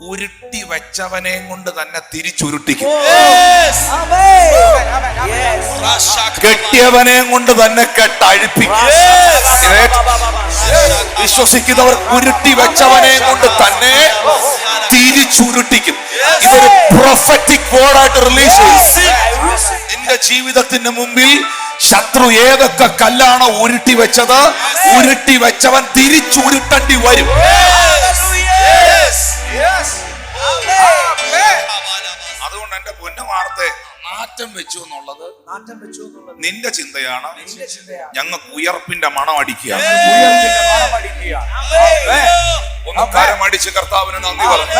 Speaker 1: ഉരുട്ടി വെച്ചവനെ കൊണ്ട് തന്നെ തിരിച്ചുരുട്ടിക്കും. കെട്ടിയവനെ കൊണ്ട് തന്നെ കെട്ടഴിപ്പിക്കും. വിശ്വസിക്കുന്നവർ ഉരുട്ടി വെച്ചവനെ കൊണ്ട് തന്നെ തിരിച്ചുരുട്ടിക്കും. ഇതൊരു പ്രൊഫറ്റിക് വേർഡായിട്ട് റിലീസ് ചെയ്യും. നിന്റെ ജീവിതത്തിന്റെ മുമ്പിൽ ശത്രു ഏതൊക്കെ കല്ലാണോ ഉരുട്ടി വെച്ചത്, ഉരുട്ടി വെച്ചവൻ തിരിച്ചുരുട്ടേണ്ടി വരും. അതുകൊണ്ട് എന്റെ പൊന്നുമാർത്തെ, നാറ്റം വെച്ചു എന്നുള്ളത് നിന്റെ ചിന്തയാണ്. ഞങ്ങൾക്ക് ഉയർപ്പിന്റെ മണം അടിക്കുക. ഒന്ന് കരമടിച്ച് കർത്താവിന് നന്ദി പറഞ്ഞു.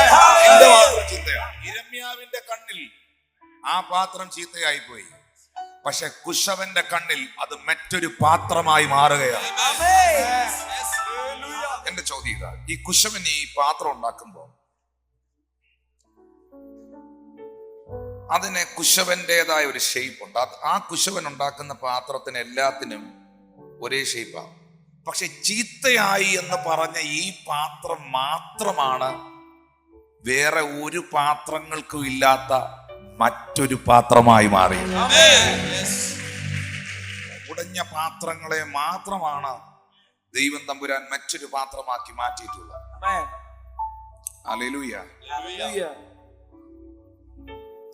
Speaker 1: നിന്റെ മാത്രം ചിന്തയാണ്. യിരെമ്യാവിന്റെ കണ്ണിൽ ആ പാത്രം ചീത്തയായി പോയി, പക്ഷെ കുശവന്റെ കണ്ണിൽ അത് മറ്റൊരു പാത്രമായി മാറുകയാണ്. എന്റെ ചോദ്യം ഇതാ, ഈ കുശവൻ ഈ പാത്രം ഉണ്ടാക്കുമ്പോ അതിന് കുശവന്റേതായ ഒരു ഷേപ്പ് ഉണ്ട്. ആ കുശവൻ ഉണ്ടാക്കുന്ന പാത്രത്തിന് എല്ലാത്തിനും ഒരേ ഷേപ്പാണ്. പക്ഷെ ചീത്തയായി എന്ന് പറഞ്ഞ ഈ പാത്രം മാത്രമാണ് വേറെ ഒരു പാത്രങ്ങൾക്കും ഇല്ലാത്ത മറ്റൊരു പാത്രമായി മാറി. ഉടഞ്ഞ പാത്രങ്ങളെ മാത്രമാണ് ദൈവം തമ്പുരാൻ മറ്റൊരു പാത്രമാക്കി മാറ്റിയിട്ടുള്ളത്. ഹല്ലേലൂയ.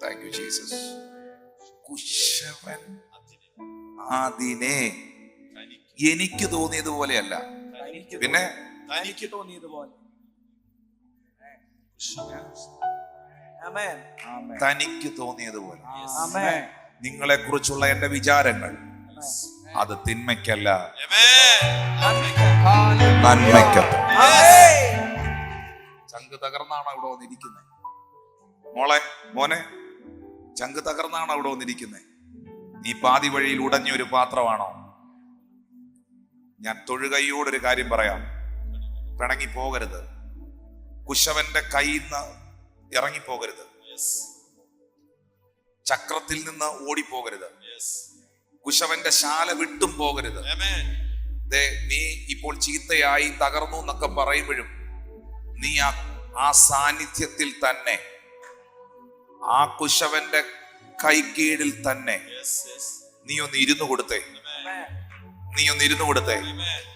Speaker 1: Thank you Jesus. കുശവൻ അതിനെ എനിക്ക് തോന്നിയതുപോലെയല്ല. പിന്നെ
Speaker 3: തനിക്ക് തോന്നിയതുപോലെ. ആമേൻ.
Speaker 1: തനിക്ക് തോന്നിയതുപോലെ.
Speaker 3: ആമേൻ.
Speaker 1: നിങ്ങളെ കുറിച്ചുള്ള എന്റെ വിചാരങ്ങൾ അത് തിന്മയ്ക്കല്ല, നന്മയ്ക്കല്ല. ചങ്ക് തകർന്നാണ് അവിടെ വന്നിരിക്കുന്നത്. മോനെ ചങ്ക് തകർന്നാണ് അവിടെ വന്നിരിക്കുന്നത്. നീ പാതി വഴിയിൽ ഉടഞ്ഞൊരു പാത്രമാണോ? ഞാൻ തൊഴുകൈയോടൊരു കാര്യം പറയാം. പിണങ്ങി പോകരുത്. കുശവന്റെ കയ്യിൽ നിന്ന് ഇറങ്ങിപ്പോകരുത്. ചക്രത്തിൽ നിന്ന് ഓടിപ്പോകരുത്. കുശവന്റെ ശാല വിട്ടും പോകരുത്. നീ ഇപ്പോൾ ചീത്തയായി തകർന്നു എന്നൊക്കെ പറയുമ്പോഴും നീ ആ സാന്നിധ്യത്തിൽ തന്നെ, ആ കുശവന്റെ കൈക്കീഴിൽ തന്നെ നീ ഒന്ന് ഇരുന്നു കൊടുത്തേ.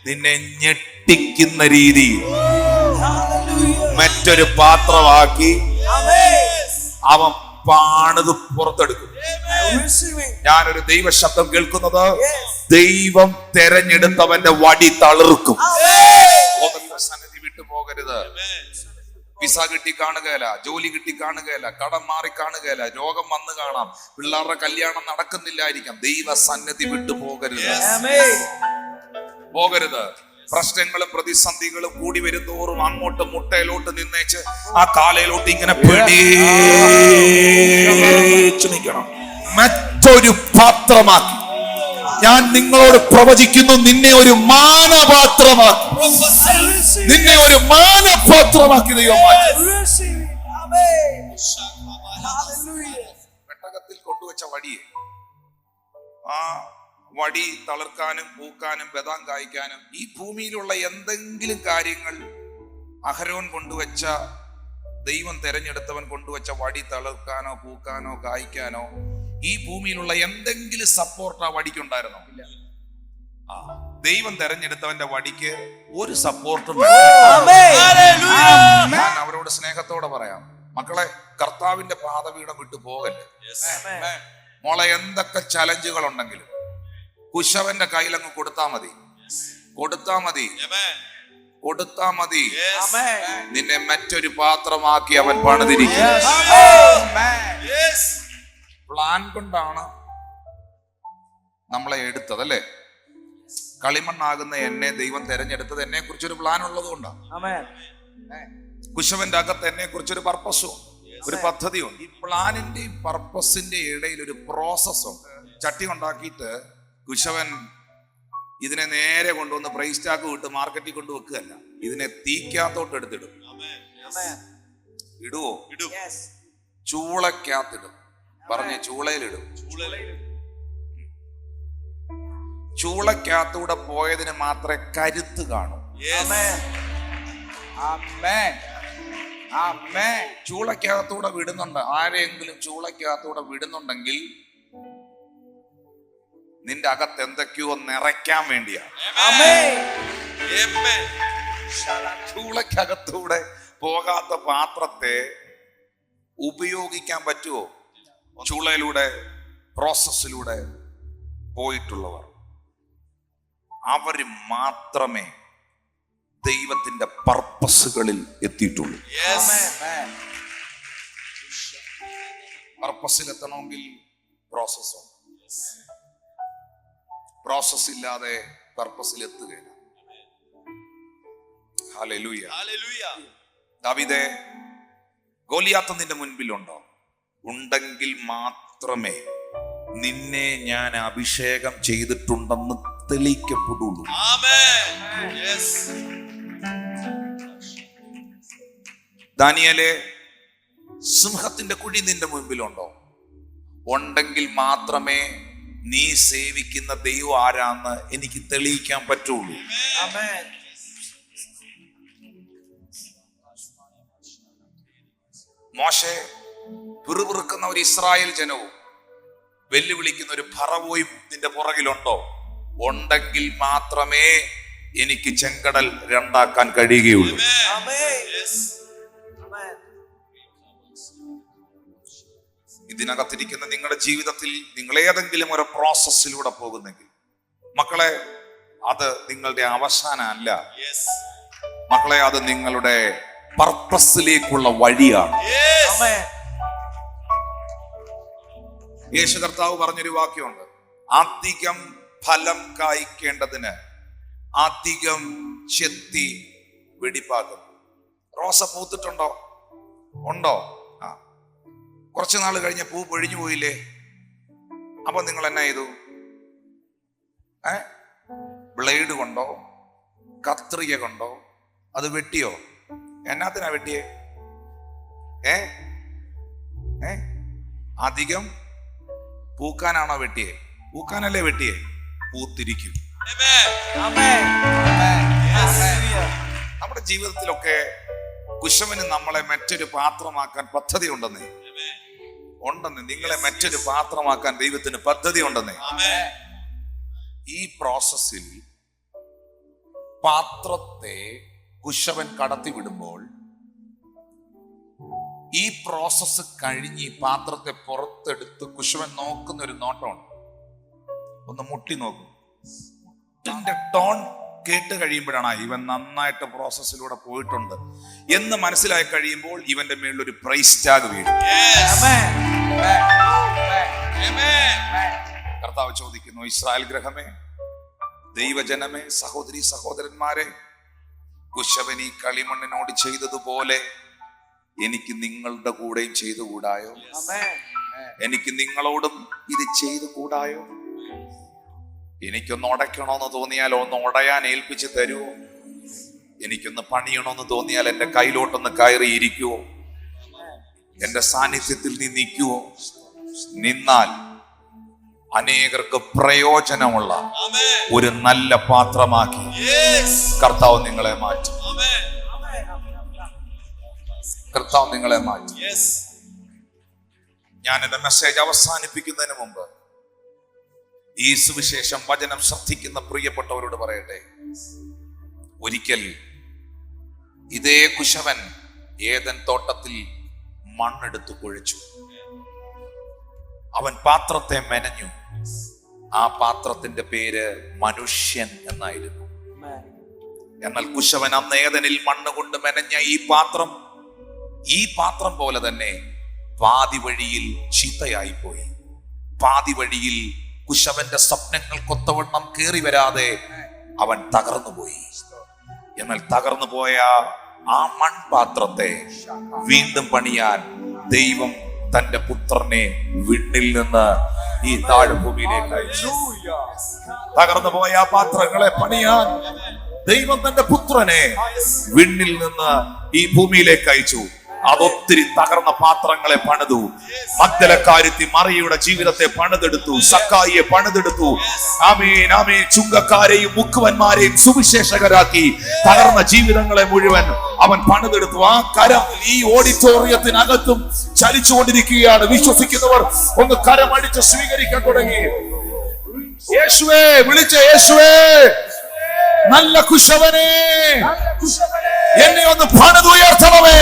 Speaker 1: നിന്നെ ഞെട്ടിക്കുന്ന രീതിയിൽ മറ്റൊരു പാത്രമാക്കി അവൻ പാണത് പുറത്തെടുക്കും. ഞാനൊരു ദൈവ ശബ്ദം കേൾക്കുന്നത്, ദൈവം തെരഞ്ഞെടുത്തവന്റെ വടി തളിർക്കും. സന്നിധി വിട്ടു പോകരുത്. വിസ കിട്ടി കാണുകയില്ല, ജോലി കിട്ടി കാണുകയില്ല, കടം മാറി കാണുകയില്ല, രോഗം വന്ന് കാണാം, പിള്ളേരുടെ കല്യാണം നടക്കുന്നില്ലായിരിക്കാം. ദൈവ സന്നിധി വിട്ടു പോകരുത്. പ്രശ്നങ്ങളും പ്രതിസന്ധികളും കൂടി വരുന്തോറും അങ്ങോട്ട് മുട്ടയിലോട്ട് നിന്നേച്ച് ആ കാലയിലോട്ട് ഇങ്ങനെ പിടിച്ചു നിൽക്കണം. മറ്റൊരു പാത്രമാക്കി ഞാൻ നിങ്ങളോട് പ്രവചിക്കുന്നു, നിന്നെ ഒരു മാനപാത്രമാക്കി, പെട്ടകത്തിൽ കൊണ്ടുവച്ച വടിയെ, ആ വടി തളിർക്കാനും പൂക്കാനും ബദാം കായ്ക്കാനും ഈ ഭൂമിയിലുള്ള എന്തെങ്കിലും കാര്യങ്ങൾ അഹരോൻ കൊണ്ടുവച്ച, ദൈവം തെരഞ്ഞെടുത്തവൻ കൊണ്ടുവച്ച വടി തളിർക്കാനോ പൂക്കാനോ കായ്ക്കാനോ ഈ ഭൂമിയിലുള്ള എന്തെങ്കിലും സപ്പോർട്ട് ആ വടിക്കുണ്ടായിരുന്നോ? ഇല്ല. ദൈവം തെരഞ്ഞെടുത്തവന്റെ വടിക്ക് ഒരു സപ്പോർട്ടും. ഞാൻ അവരോട് സ്നേഹത്തോടെ പറയാം, മക്കളെ, കർത്താവിന്റെ പാദപീഠം വിട്ടു പോകല്ലേ. മോളെ, എന്തൊക്കെ ചലഞ്ചുകൾ ഉണ്ടെങ്കിലും കുശവന്റെ കയ്യിലങ്ങ് കൊടുത്താ മതി. നിന്നെ മറ്റൊരു പാത്രമാക്കി അവൻ പണിതിരിക്കും. പ്ലാൻ കൊണ്ടാണ് നമ്മളെ എടുത്തത്, അല്ലേ? കളിമണ്ണാകുന്ന എന്നെ ദൈവം തെരഞ്ഞെടുത്തത് എന്നെ കുറിച്ചൊരു പ്ലാൻ ഉള്ളത് കൊണ്ടാണ്. കുശവന്റെ അകത്ത് എന്നെ കുറിച്ചൊരു പർപ്പസും ഒരു പദ്ധതിയും. ഈ പ്ലാനിന്റെയും പർപ്പസിന്റെ ഇടയിൽ ഒരു പ്രോസസ്സും. ചട്ടി ഉണ്ടാക്കിയിട്ട് കുശവൻ ഇതിനെ നേരെ കൊണ്ടുവന്ന് പ്രൈസ് ടാഗ് വിട്ട് മാർക്കറ്റിൽ കൊണ്ട് വെക്കുകയല്ല, ഇതിനെ തീക്കകത്തോട്ട് എടുത്തിടും. ഇടുവോ? ചൂളക്കകത്തിടും. പറഞ്ഞ ചൂളയിലിടും. ചൂളക്കകത്തൂടെ പോയതിന് മാത്രമേ കരുത്ത് കാണൂ. ചൂളക്കകത്തൂടെ വിടുന്നുണ്ട്, ആരെങ്കിലും ചൂളക്കകത്തൂടെ വിടുന്നുണ്ടെങ്കിൽ നിന്റെ അകത്ത് എന്തൊക്കെയോ നിറയ്ക്കാൻ വേണ്ടിയാണ്. ചൂളക്കകത്തൂടെ പോകാത്ത പാത്രത്തെ ഉപയോഗിക്കാൻ പറ്റുമോ? ചൂളയിലൂടെ, പ്രോസസ്സിലൂടെ പോയിട്ടുള്ളവർ, അവര് മാത്രമേ ദൈവത്തിന്റെ പർപ്പസുകളിൽ എത്തിയിട്ടുള്ളൂ. പർപ്പസിൽ എത്തണമെങ്കിൽ പ്രോസസ്സും. പ്രോസസ് ഇല്ലാതെ പർപ്പസിൽ എത്തുകയില്ല. ഹല്ലേലൂയ. ദാവീദേ, ഗോലിയാത്ത് നിന്റെ മുൻപിലുണ്ടോ? ഉണ്ടെങ്കിൽ മാത്രമേ നിന്നെ ഞാൻ അഭിഷേകം ചെയ്തിട്ടുണ്ടെന്ന് തെളിയിക്കപ്പെടുള്ളൂ. ദാനിയേലേ, സിംഹത്തിന്റെ കുഴി നിന്റെ മുൻപിലുണ്ടോ? ഉണ്ടെങ്കിൽ മാത്രമേ നീ സേവിക്കുന്ന ദൈവം ആരാന്ന് എനിക്ക് തെളിയിക്കാൻ പറ്റുള്ളൂ. മോശെ, പിറുപിറുക്കുന്ന ഒരു ഇസ്രായേൽ ജനവും വെല്ലുവിളിക്കുന്ന ഒരു ഫറവോയും നിന്റെ പുറകിലുണ്ടോ? ഉണ്ടെങ്കിൽ മാത്രമേ എനിക്ക് ചെങ്കടൽ രണ്ടാക്കാൻ കഴിയുകയുള്ളൂ. ഇതിനകത്തിരിക്കുന്ന നിങ്ങളുടെ ജീവിതത്തിൽ നിങ്ങൾ ഏതെങ്കിലും ഒരു പ്രോസസ്സിലൂടെ പോകുന്നെങ്കിൽ, മക്കളെ, അത് നിങ്ങളുടെ അവസാനമല്ല. മക്കളെ, അത് നിങ്ങളുടെ പർപ്പസിലേക്കുള്ള വഴിയാണ്.
Speaker 3: Amen.
Speaker 1: യേശു കർത്താവ് പറഞ്ഞൊരു വാക്യമുണ്ട്, അധികം ഫലം കായ്ക്കേണ്ടതിന് അധികം ചെത്തി വെടിപ്പാക്കും. റോസ പൂത്തിട്ടുണ്ടോ? ഉണ്ടോ? ആ, കുറച്ചു നാൾ കഴിഞ്ഞ പൂ പൊഴിഞ്ഞു പോയില്ലേ? അപ്പൊ നിങ്ങൾ എന്നാ ചെയ്തു? ബ്ലേഡ് കൊണ്ടോ കത്രിക കൊണ്ടോ അത് വെട്ടിയോ? എന്നാത്തിനാ വെട്ടിയേ? അധികം പൂക്കാനാണോ വെട്ടിയേ? പൂക്കാനല്ലേ വെട്ടിയേ? പൂത്തിരിക്കും.
Speaker 3: Amen. Hallelujah.
Speaker 1: നമ്മുടെ ജീവിതത്തിലൊക്കെ കുശവന് നമ്മളെ മറ്റൊരു പാത്രമാക്കാൻ പദ്ധതി ഉണ്ടെന്നേ. നിങ്ങളെ മറ്റൊരു പാത്രമാക്കാൻ ദൈവത്തിന് പദ്ധതി ഉണ്ടെന്നേ. ഈ പ്രോസസ്സിൽ പാത്രത്തെ കുശവൻ കടത്തിവിടുമ്പോൾ ഈ പ്രോസസ്സ് കഴിഞ്ഞ് ഈ പാത്രത്തെ പുറത്തെടുത്ത് കുശവൻ നോക്കുന്ന ഒരു നോട്ടമുണ്ട്. ഒന്ന് മുട്ടി നോക്കും. ഇതിന്റെ ടോൺ കേട്ട് കഴിയുമ്പോഴാണ് ഇവൻ നന്നായിട്ട് പ്രോസസ്സിലൂടെ പോയിട്ടുണ്ട് എന്ന് മനസ്സിലായി കഴിയുമ്പോൾ ഇവന്റെ മേളിൽ ഒരു പ്രൈസ് ടാഗ് വീഴും. കർത്താവ് ചോദിക്കുന്നു, ഇസ്രായേൽ ഗ്രഹമേ, ദൈവജനമേ, സഹോദരി സഹോദരന്മാരെ, കുശവൻ ഈ കളിമണ്ണിനോട് ചെയ്തതുപോലെ എനിക്ക് നിങ്ങളുടെ കൂടെയും ചെയ്തുകൂടായോ? എനിക്ക് നിങ്ങളോടും ഇത് ചെയ്തുകൂടായോ? എനിക്കൊന്ന് ഉടയ്ക്കണമെന്ന് തോന്നിയാൽ ഒന്ന് ഉടയാൻ ഏൽപ്പിച്ച് തരുമോ? എനിക്കൊന്ന് പണിയണമെന്ന് തോന്നിയാൽ എൻ്റെ കയ്യിലോട്ടൊന്ന് കയറി ഇരിക്കുവോ? എൻ്റെ സാന്നിധ്യത്തിൽ നീ നിൽക്കുവോ? നിന്നാൽ അനേകർക്ക് പ്രയോജനമുള്ള ഒരു നല്ല പാത്രമാക്കി കർത്താവ് നിങ്ങളെ മാറ്റും. കർത്താവ് നിങ്ങളെ മാറ്റും. ഞാൻ എൻ്റെ മെസ്സേജ് അവസാനിപ്പിക്കുന്നതിന് മുമ്പ് ഈ സുവിശേഷം വചനം ശ്രദ്ധിക്കുന്ന പ്രിയപ്പെട്ടവരോട് പറയട്ടെ, ഒരിക്കൽ ഇതേ കുശവൻ ഏദൻ തോട്ടത്തിൽ മണ്ണെടുത്ത് കുഴച്ചു. അവൻ പാത്രത്തെ മെനഞ്ഞു. ആ പാത്രത്തിന്റെ പേര് മനുഷ്യൻ എന്നായിരുന്നു. എന്നാൽ കുശവൻ അന്ന് ഏദനിൽ മണ്ണ് കൊണ്ട് മെനഞ്ഞ ഈ പാത്രം പോലെ തന്നെ പാതി വഴിയിൽ ചീത്തയായി പോയി. പാതി വഴിയിൽ കുശവന്റെ സ്വപ്നങ്ങൾക്കൊത്തവണ്ണം കേറി വരാതെ അവൻ തകർന്നുപോയി. എന്നാൽ തകർന്നു പോയ ആ മൺപാത്രത്തെ വീണ്ടും പണിയാൻ ദൈവം തന്റെ പുത്രനെ വിണ്ണിൽ നിന്ന് ഈ താഴ്ഭൂമിയിലേക്ക് അയച്ചു. തകർന്നു പോയ ആ പാത്രങ്ങളെ പണിയാൻ ദൈവം തന്റെ പുത്രനെ വിണ്ണിൽ നിന്ന് ഈ ഭൂമിയിലേക്ക് അയച്ചു. അതൊത്തിരി തകർന്ന പാത്രങ്ങളെ പണിതു. മഗ്ദലക്കാരത്തി മറിയയുടെ ജീവിതത്തെ പണിതെടുത്തു. സക്കായിയെ പണിതെടുത്തു. ആമേൻ ആമേൻ. ചുങ്കക്കാരെയും മുക്കുവന്മാരെയും സുവിശേഷകരാക്കി തകർന്ന ജീവിതങ്ങളെ മുഴുവൻ അവൻ പണിതെടുത്തു. ആ കരം ഈ ഓഡിറ്റോറിയത്തിനകത്തും ചലിച്ചുകൊണ്ടിരിക്കുകയാണ്. വിശ്വസിക്കുന്നവർ ഒന്ന് കരമടിച്ച് സ്വീകരിക്കാൻ തുടങ്ങി. യേശുവേ, വിളിച്ച യേശുവേ, നല്ല കുശവനെ, എന്നെ ഒന്ന് പണിതുയർത്തണമേ.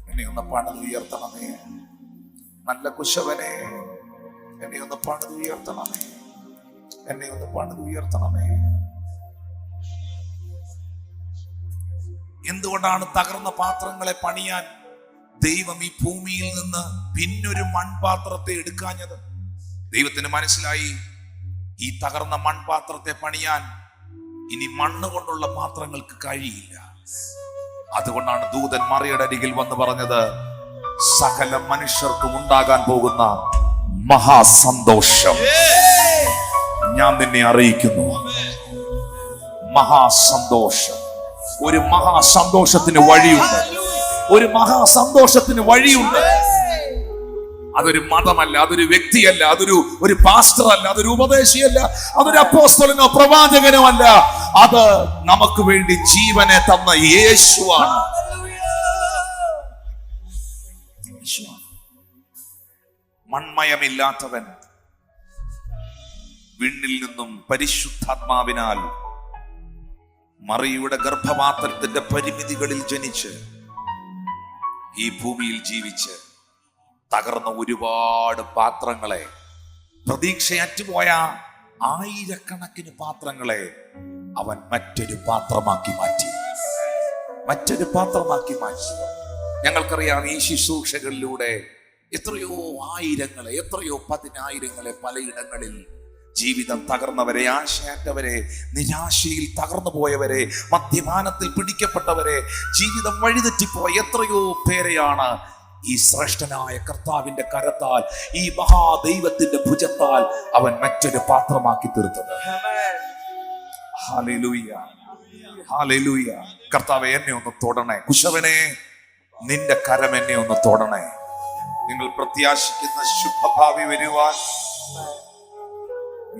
Speaker 1: എന്നെ ഒന്ന് പണിതുയർത്തണമേ. നല്ല കുശവനെ, എന്നെ ഒന്ന് പണിതുയർത്തണമേ. എന്നെ ഒന്ന് പണിതുയർത്തണമേ. എന്തുകൊണ്ടാണ് തകർന്ന പാത്രങ്ങളെ പണിയാൻ ദൈവം ഈ ഭൂമിയിൽ നിന്ന് പിന്നൊരു മൺപാത്രത്തെ എടുക്കാഞ്ഞത്? ദൈവത്തിന് മനസ്സിലായി, ഈ തകർന്ന മൺപാത്രത്തെ പണിയാൻ ഇനി മണ്ണ് കൊണ്ടുള്ള പാത്രങ്ങൾക്ക് കഴിയില്ല. അതുകൊണ്ടാണ് ദൂതൻ മറിയുടെ അരികിൽ വന്ന് പറഞ്ഞത്, സകല മനുഷ്യർക്കും ഉണ്ടാകാൻ പോകുന്ന മഹാസന്തോഷം ഞാൻ നിന്നെ അറിയിക്കുന്നു. മഹാസന്തോഷം. ഒരു മഹാസന്തോഷത്തിന് വഴിയുണ്ട്. ഒരു മഹാസന്തോഷത്തിന് വഴിയുണ്ട്. അതൊരു മതമല്ല, അതൊരു വ്യക്തിയല്ല, ഒരു പാസ്റ്റർ അല്ല, അതൊരു ഉപദേശിയല്ല, അതൊരു അപ്പോസ്തലനോ പ്രവാചകനോ അല്ല. അത് നമുക്ക് വേണ്ടി ജീവനെ തന്ന യേശുവാണ്. മൺമയമില്ലാത്തവൻ വിണ്ണിൽ നിന്നും പരിശുദ്ധാത്മാവിനാൽ മറിയുടെ ഗർഭപാത്രത്തിന്റെ പരിമിതികളിൽ ജനിച്ച് ഈ ഭൂമിയിൽ ജീവിച്ച് തകർന്ന ഒരുപാട് പാത്രങ്ങളെ, പ്രതീക്ഷയറ്റുപോയ ആയിരക്കണക്കിന് പാത്രങ്ങളെ അവൻ മറ്റൊരു പാത്രമാക്കി മാറ്റി. മറ്റൊരു പാത്രമാക്കി മാറ്റി. ഞങ്ങൾക്കറിയാം ഈ ശുശ്രൂഷകളിലൂടെ എത്രയോ ആയിരങ്ങളെ, എത്രയോ പതിനായിരങ്ങളെ പലയിടങ്ങളിൽ ജീവിതം തകർന്നവരെ, ആശയറ്റവരെ, നിരാശയിൽ തകർന്നു പോയവരെ, മദ്യപാനത്തിൽ പിടിക്കപ്പെട്ടവരെ, ജീവിതം വഴിതെറ്റിപ്പോയ എത്രയോ പേരെയാണ് ഈ ശ്രേഷ്ഠനായ കർത്താവിന്റെ കരത്താൽ, ഈ മഹാദൈവത്തിന്റെ ഭുജത്താൽ അവൻ മറ്റൊരു പാത്രമാക്കി തീർത്തത്. Hallelujah, hallelujah. കർത്താവേ, എന്നെ ഒന്ന് തൊടണേ. കുശവനെ, നിന്റെ കരം എന്നെ ഒന്ന് തൊടണേ. നിങ്ങൾ പ്രത്യാശിക്കുന്ന ശുഭഭാവി വരുവാൻ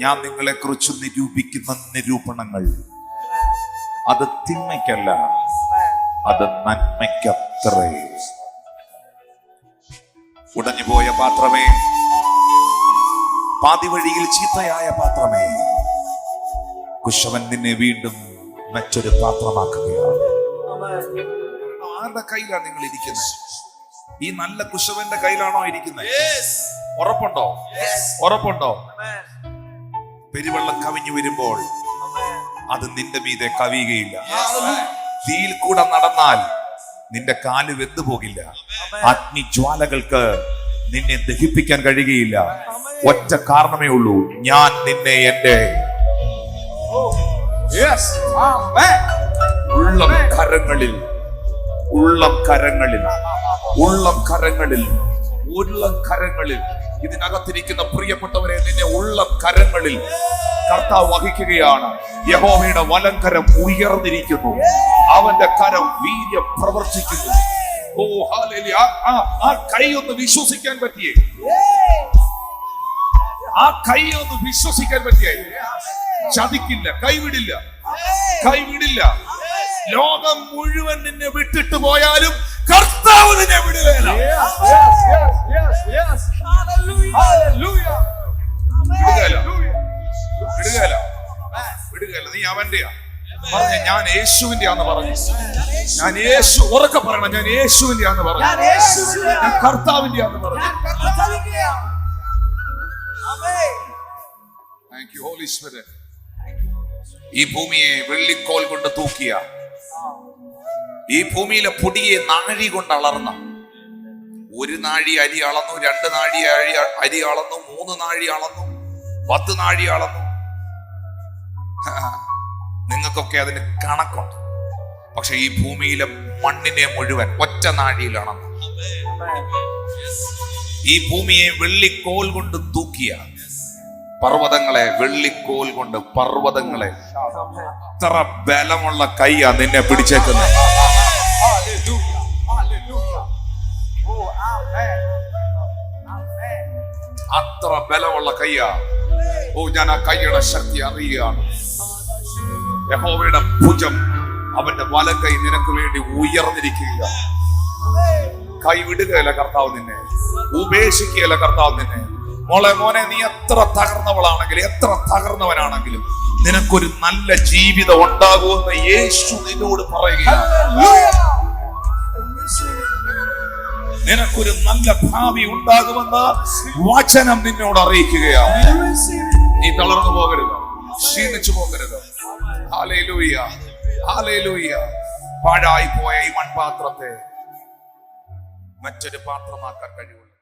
Speaker 1: ഞാൻ നിങ്ങളെ കുറിച്ച് നിരൂപിക്കുന്ന നിരൂപണങ്ങൾ അത് തിന്മയ്ക്കല്ല, അത് നന്മയ്ക്കത്രേ. ഉടഞ്ഞുപോയ പാത്രമേ, പാതി വഴിയിൽ ചീത്തയായ പാത്രമേ, കുശവൻ നിന്നെ വീണ്ടും മറ്റൊരു പാത്രമാക്കുകയാണ്. ആരുടെ കയ്യിലാണ് നിങ്ങൾ ഇരിക്കുന്നത്? ഈ നല്ല കുശവന്റെ കയ്യിലാണോ ഇരിക്കുന്നത്? ഉറപ്പുണ്ടോ? ഉറപ്പുണ്ടോ? പെരുവെള്ളം കവിഞ്ഞു വരുമ്പോൾ അത് നിന്റെ മീതെ കവിയുകയില്ല. തീയിൽ കൂടെ നടന്നാൽ നിന്റെ കാല് വെന്തു പോകില്ല. അഗ്നിജ്വാലകൾക്ക് നിന്നെ ദഹിപ്പിക്കാൻ കഴിയുകയില്ല. ഒറ്റ കാരണമേ ഉള്ളൂ, ഞാൻ നിന്നെ എന്റെ ഉള്ളം കരങ്ങളിൽ, ഉള്ളം കരങ്ങളിൽ, ഉള്ളം കരങ്ങളിൽ, ഉള്ളം കരങ്ങളിൽ, ഇതിനകത്തിരിക്കുന്ന പ്രിയപ്പെട്ടവരെ, നിന്നെ ഉള്ളം കരങ്ങളിൽ കർത്താവ് വഹിക്കുകയാണ്. യഹോവയുടെ വലംകരം ഉയർന്നിരിക്കുന്നു, അവന്റെ കരം വീര്യം പ്രവർത്തിക്കുന്നു. ഓ ഹല്ലേലൂയ. ആ കൈ ഒന്ന് വിശ്വസിക്കാൻ പറ്റിയേ? ആ കൈ ഒന്ന് വിശ്വസിക്കാൻ പറ്റിയേ? ചതിക്കില്ല, കൈവിടില്ല, കൈവിടില്ല. ലോകം മുഴുവൻ നിന്നെ വിട്ടിട്ട് പോയാലും കർത്താവ് നിന്നെ വിടുകയില്ല. വിടുകയില്ല. നീ അവന്റെയാ. പറഞ്ഞ ഞാൻ യേശുവിന്റെ ആന്ന് പറഞ്ഞു. ഞാൻ യേശു, ഉറക്കെ പറയണം, ഞാൻ യേശുവിന്റെ ആന്ന് പറഞ്ഞു. ഞാൻ കർത്താവിന്റെ ആന്ന് പറഞ്ഞു. Thank you, Holy Spirit. ഈ ഭൂമിയെ വെള്ളിക്കോൽ കൊണ്ട് തൂക്കിയ, ഈ ഭൂമിയിലെ പൊടിയെ നാഴി കൊണ്ട് അളർന്ന, ഒരു നാഴി അരി അളന്നു, 2 നാഴി അരി അളന്നു, 3 നാഴി അളന്നു, 10 നാഴി അളന്നു. നിങ്ങൾക്കൊക്കെ അതിന് കണക്കുണ്ട്. പക്ഷെ ഈ ഭൂമിയിലെ മണ്ണിനെ മുഴുവൻ ഒറ്റ നാഴിയിൽ അളന്നു. ഈ ഭൂമിയെ വെള്ളിക്കോൽ കൊണ്ട് തൂക്കിയ, പർവ്വതങ്ങളെ വെള്ളിക്കോൽ കൊണ്ട്, പർവ്വതങ്ങളെ, അത്ര ബലമുള്ള കൈയാ നിന്നെ പിടിച്ചേക്കുന്നത്. അത്ര ബലമുള്ള കയ്യാ. ഓ, ഞാൻ ആ കൈയുടെ ശക്തി അറിയുകയാണ്. യഹോവയുടെ ഭുജം, അവന്റെ വലം കൈ നിനക്ക് വേണ്ടി ഉയർന്നിരിക്കുക. കൈ വിടുകയല്ല കർത്താവ് നിന്നെ, ഉപേക്ഷിക്കുകയല്ല കർത്താവ് നിന്നെ. മോളെ, മോനെ, നീ എത്ര തകർന്നവളാണെങ്കിലും, എത്ര തകർന്നവനാണെങ്കിലും നിനക്കൊരു നല്ല ജീവിതം ഉണ്ടാകുമെന്ന് യേശു നിന്നോട് പറയുകയാണ്. നിനക്കൊരു നല്ല ഭാവി ഉണ്ടാകുമെന്ന് വചനം നിന്നോട് അറിയിക്കുകയാണ്. നീ തളർന്നു പോകരുത്, ക്ഷീണിച്ചു പോകരുത്. Hallelujah, hallelujah. പാഴായി പോയ ഈ മൺപാത്രത്തെ മറ്റൊരു പാത്രമാക്കാൻ കഴിവുള്ളൂ.